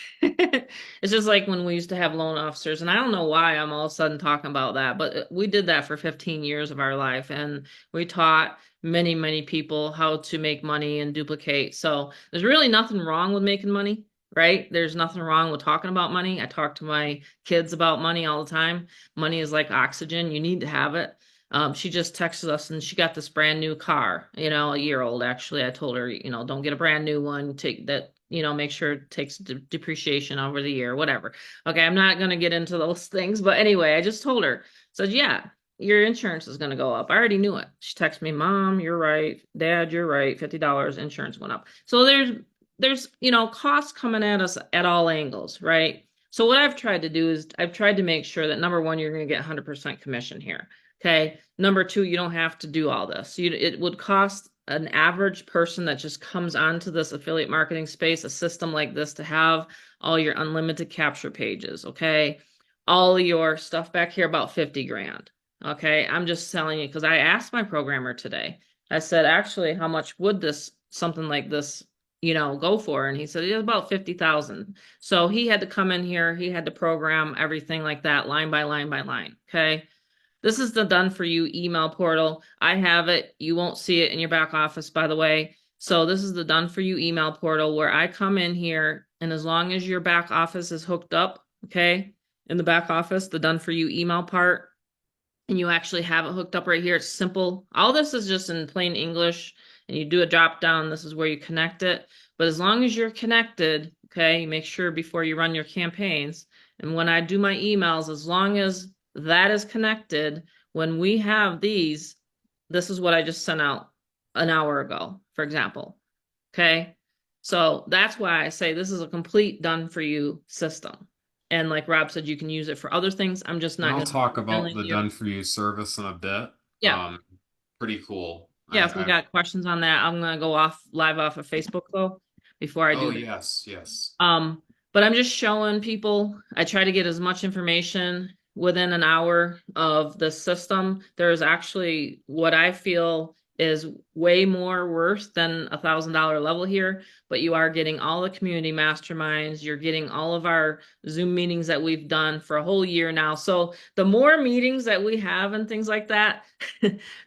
It's just like when we used to have loan officers, and I don't know why I'm all of a sudden talking about that, but we did that for 15 years of our life, and we taught many, many people how to make money and duplicate. So there's really nothing wrong with making money, right? There's nothing wrong with talking about money. I talk to my kids about money all the time. Money is like oxygen. You need to have it. She just texted us and she got this brand new car, you know, a year old actually. I told her, you know, don't get a brand new one. Take that, you know, make sure it takes depreciation over the year, whatever. Okay, I'm not going to get into those things, but anyway, I just told her. Said, yeah, your insurance is going to go up. I already knew it. She texted me, Mom, you're right. Dad, you're right. $50 insurance went up. So there's, you know, costs coming at us at all angles, right? So what I've tried to do is I've tried to make sure that number one, you're going to get 100% commission here. Okay. Number two, you don't have to do all this. It would cost an average person that just comes onto this affiliate marketing space, a system like this, to have all your unlimited capture pages. Okay. All your stuff back here, about 50 grand. Okay. I'm just telling you because I asked my programmer today. I said, actually, how much would something like this, you know, go for? And he said, it's about 50,000. So he had to come in here. He had to program everything like that, line by line by line. Okay. This is the done for you email portal. I have it. You won't see it in your back office, by the way. So this is the done for you email portal where I come in here, and as long as your back office is hooked up, okay, in the back office, the done for you email part, and you actually have it hooked up right here. It's simple. All this is just in plain English, and you do a drop down. This is where you connect it. But as long as you're connected, okay, make sure before you run your campaigns. And when I do my emails, as long as that is connected, when we have these, this is what I just sent out an hour ago, for example. Okay. So that's why I say this is a complete done for you system. And like Rob said, you can use it for other things. I'm just And not I'll going to talk be about telling the you. done for you service in a bit. Yeah. Pretty cool. Yeah. If we got questions on that, I'm going to go live off of Facebook though, before I Oh do that. yes, yes. But I'm just showing people, I try to get as much information within an hour of the system. There's actually what I feel is way more worth than $1,000 level here, but you are getting all the community masterminds. You're getting all of our Zoom meetings that we've done for a whole year now. So the more meetings that we have and things like that,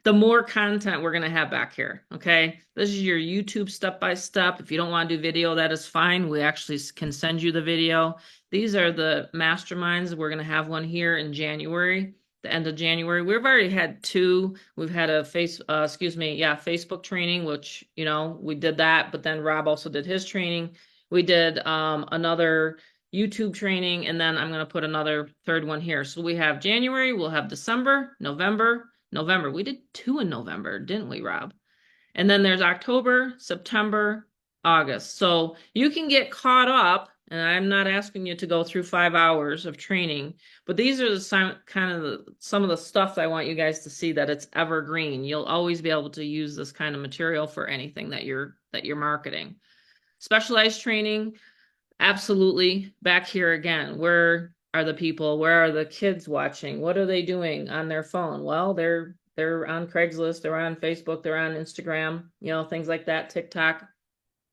the more content we're going to have back here. Okay. This is your YouTube step-by-step. If you don't want to do video, that is fine. We actually can send you the video. These are the masterminds. We're going to have one here in January, the end of January. We've already had two. We've had a Facebook training, which, we did that, but then Rob also did his training. We did another YouTube training, and then I'm going to put another third one here. So we have January, we'll have December, November. We did two in November, didn't we, Rob? And then there's October, September, August. So you can get caught up, and I'm not asking you to go through 5 hours of training, but these are some of the stuff I want you guys to see, that it's evergreen. You'll always be able to use this kind of material for anything that you're marketing. Specialized training, absolutely. Back here again, where are the people? Where are the kids watching? What are they doing on their phone? Well, they're on Craigslist, they're on Facebook, they're on Instagram, things like that, TikTok,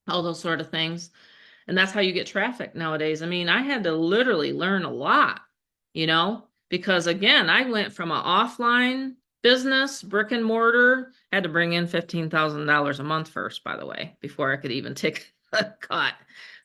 all those sort of things. And that's how you get traffic nowadays. I mean, I had to literally learn a lot, because again, I went from an offline business, brick and mortar, had to bring in $15,000 a month first, by the way, before I could even take a cut.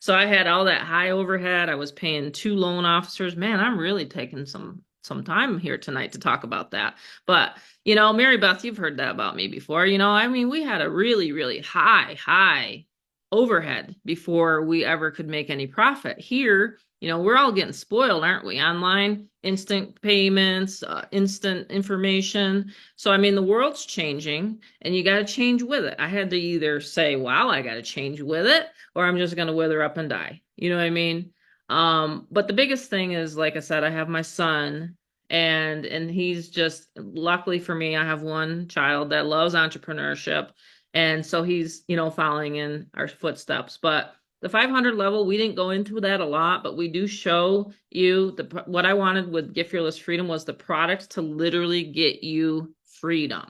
So I had all that high overhead. I was paying 2 loan officers. Man, I'm really taking some time here tonight to talk about that. But, Mary Beth, you've heard that about me before. I mean, we had a really, really high overhead before we ever could make any profit. Here, we're all getting spoiled, aren't we? Online, instant payments, instant information. So, I mean, the world's changing, and you got to change with it. I had to either say, wow, I got to change with it, or I'm just going to wither up and die. You know what I mean? But the biggest thing is, like I said, I have my son, and he's just, luckily for me, I have one child that loves entrepreneurship. And so he's, following in our footsteps. But the 500 level, we didn't go into that a lot, but we do show you what I wanted with Get Fearless Freedom was the products to literally get you freedom.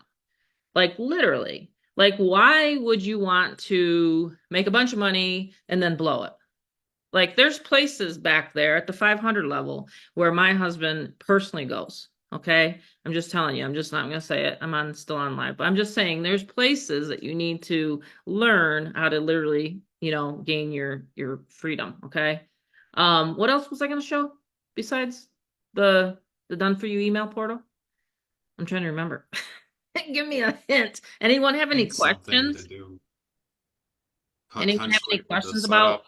Like literally, like why would you want to make a bunch of money and then blow it? Like there's places back there at the 500 level where my husband personally goes. Okay. I'm just telling you, I'm just not going to say it. I'm still on live, but I'm just saying there's places that you need to learn how to literally, gain your freedom. Okay. What else was I going to show besides the done for you email portal? I'm trying to remember. Give me a hint. Anyone have any questions? Anyone have any questions about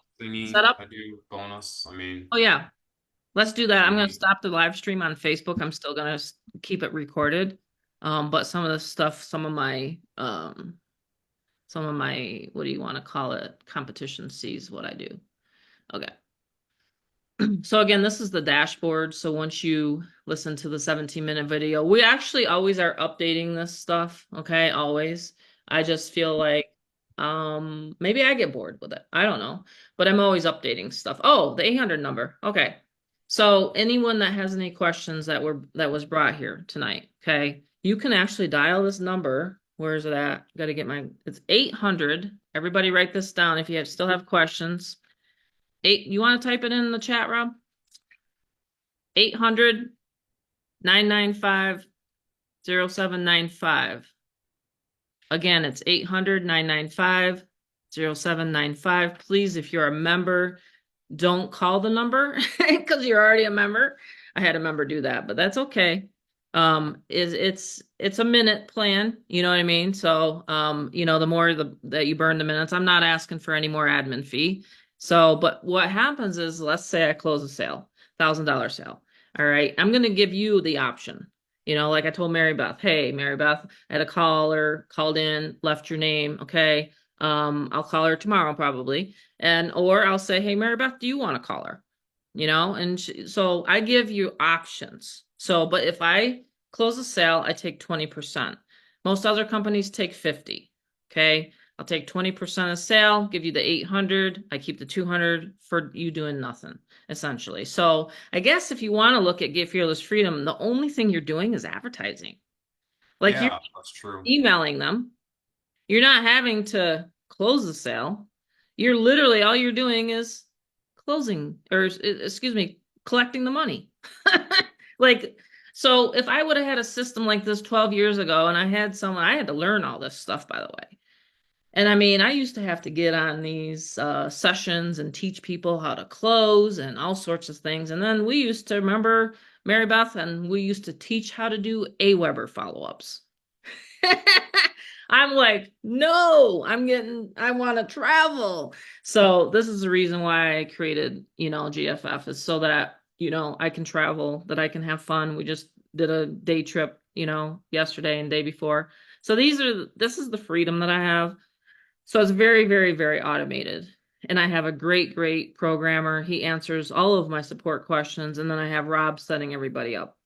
setup? I do bonus. I mean, oh yeah. Let's do that. I'm going to stop the live stream on Facebook. I'm still going to keep it recorded. But some of the stuff, some of my, what do you want to call it? Competition sees what I do. Okay. So again, this is the dashboard. So once you listen to the 17-minute video, we actually always are updating this stuff. Okay. Always. I just feel like, maybe I get bored with it. I don't know, but I'm always updating stuff. Oh, the 800 number. Okay. So anyone that has any questions that was brought here tonight, okay, you can actually dial this number. Where is it at? Got to get it's 800. Everybody write this down if you still have questions. You want to type it in the chat, Rob? 800-995-0795. Again, it's 800-995-0795. Please, if you're a member, don't call the number because you're already a member. I had a member do that, but that's okay. It's a minute plan, you know what I mean? So, the more that you burn the minutes, I'm not asking for any more admin fee. So, but what happens is, let's say I close a sale, $1,000 sale. All right. I'm going to give you the option. Like I told Mary Beth, hey, Mary Beth, I had a caller called in, left your name. Okay. I'll call her tomorrow probably. Or I'll say, hey, Mary Beth, do you want to call her? So I give you options. So, but if I close a sale, I take 20%. Most other companies take 50. Okay. I'll take 20% of sale, give you the 800. I keep the 200 for you doing nothing, essentially. So I guess if you want to look at Get Fearless Freedom, the only thing you're doing is advertising. Like yeah, you're that's true. emailing them. You're not having to close the sale. You're literally, all you're doing is closing, or excuse me, collecting the money. Like, so if I would have had a system like this 12 years ago and I had someone, I had to learn all this stuff, by the way. And I mean, I used to have to get on these sessions and teach people how to close and all sorts of things. And then we used to remember Mary Beth, and we used to teach how to do AWeber follow-ups. I'm like, no, I want to travel. So this is the reason why I created, GFF, is so that, I can travel, that I can have fun. We just did a day trip, yesterday and day before. So this is the freedom that I have. So it's very, very, very automated. And I have a great, great programmer. He answers all of my support questions. And then I have Rob setting everybody up.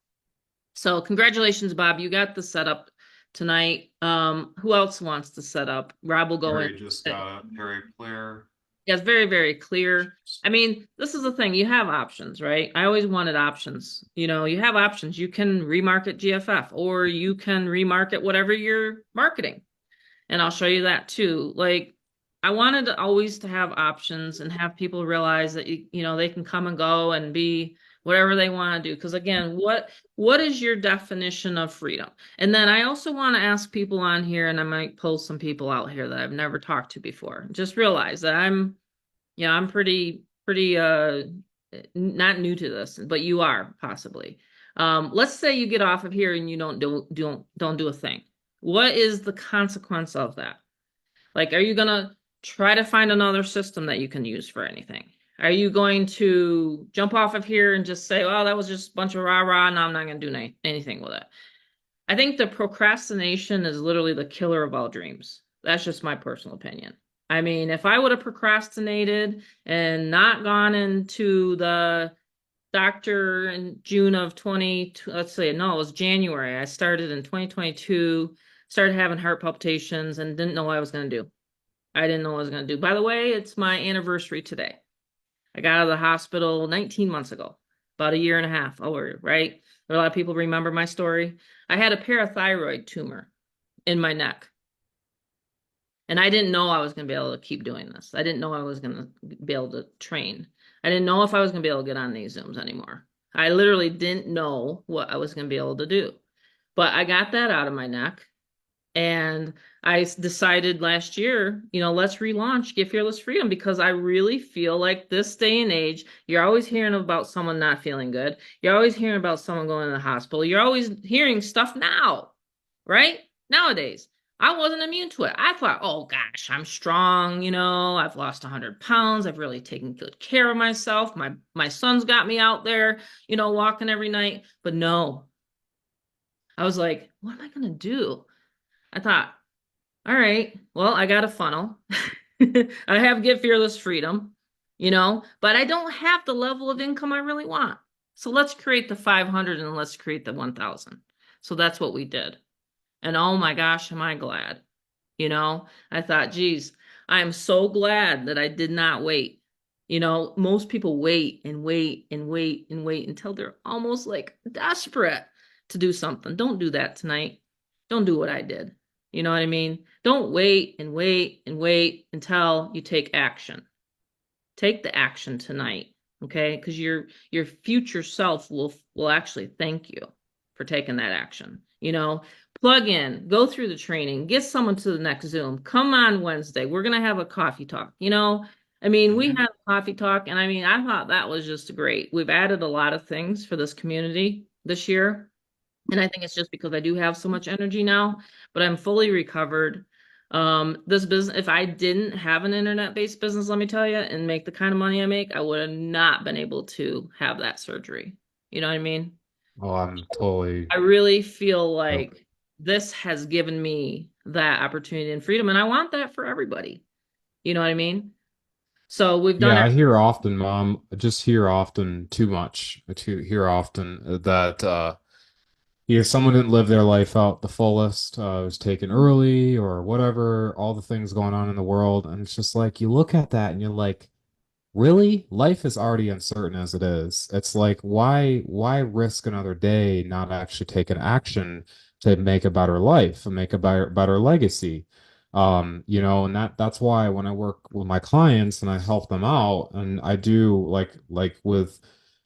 So congratulations, Bob. You got the setup tonight. Who else wants to set up? Rob will go in. Just got very clear. Yeah, it's very, very clear. I mean, this is the thing. You have options, right? I always wanted options. You have options. You can remarket GFF, or you can remarket whatever you're marketing. And I'll show you that too. Like, I wanted always to have options and have people realize that, they can come and go and be whatever they want to do. Because again, what is your definition of freedom? And then I also want to ask people on here, and I might pull some people out here that I've never talked to before. Just realize that I'm pretty not new to this, but you are possibly. Let's say you get off of here and you don't do a thing. What is the consequence of that? Like, are you gonna try to find another system that you can use for anything? Are you going to jump off of here and just say, well, that was just a bunch of rah-rah, now I'm not going to do anything with it? I think the procrastination is literally the killer of all dreams. That's just my personal opinion. I mean, if I would have procrastinated and not gone into the doctor in June of let's say, no, it was January. I started in 2022, started having heart palpitations and didn't know what I was going to do. I didn't know what I was going to do. By the way, it's my anniversary today. I got out of the hospital 19 months ago, about a year and a half. Right? A lot of people remember my story. I had a parathyroid tumor in my neck. And I didn't know I was going to be able to keep doing this. I didn't know I was going to be able to train. I didn't know if I was going to be able to get on these Zooms anymore. I literally didn't know what I was going to be able to do. But I got that out of my neck. And I decided last year, let's relaunch Get Fearless Freedom, because I really feel like this day and age, you're always hearing about someone not feeling good. You're always hearing about someone going to the hospital. You're always hearing stuff now, right? Nowadays. I wasn't immune to it. I thought, oh gosh, I'm strong, I've lost 100 pounds. I've really taken good care of myself. My son's got me out there, walking every night. But no, I was like, what am I going to do? I thought, all right, well, I got a funnel. I have Get Fearless Freedom, but I don't have the level of income I really want. So let's create the 500 and let's create the 1,000. So that's what we did. And oh my gosh, am I glad. I thought, geez, I am so glad that I did not wait. Most people wait and wait and wait and wait until they're almost like desperate to do something. Don't do that tonight. Don't do what I did. You know what I mean? Don't wait and wait and wait until you take action. Take the action tonight, okay? Because your future self will actually thank you for taking that action. Plug in, go through the training, get someone to the next Zoom. Come on Wednesday. We're going to have a coffee talk. We had a coffee talk, and I thought that was just great. We've added a lot of things for this community this year. And I think it's just because I do have so much energy now, but I'm fully recovered. This business, if I didn't have an internet-based business, let me tell you, and make the kind of money I make, I would have not been able to have that surgery. You know what I mean? Oh, I really feel like this has given me that opportunity and freedom, and I want that for everybody. You know what I mean? So we've done. Yeah, I hear often, Mom. I just hear often too much. To hear often that someone didn't live their life out the fullest, was taken early or whatever, all the things going on in the world, and it's just like you look at that and you're like, really? Life is already uncertain as it is. It's like why risk another day not actually taking action to make a better life and make a better legacy? And that's why when I work with my clients and I help them out, and I do like with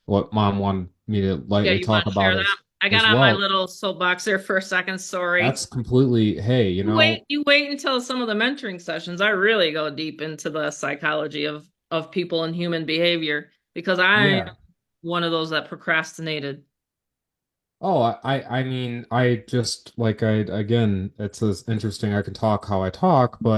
what mom wanted me to Yeah, lightly you want talk to share about that? I got as on my well. little soapbox there for a second. Sorry. That's completely, hey, You wait until some of the mentoring sessions. I really go deep into the psychology of people and human behavior because I'm yeah. one of those that procrastinated. Oh, I mean, I just like I again, it's as interesting I can talk how I talk, but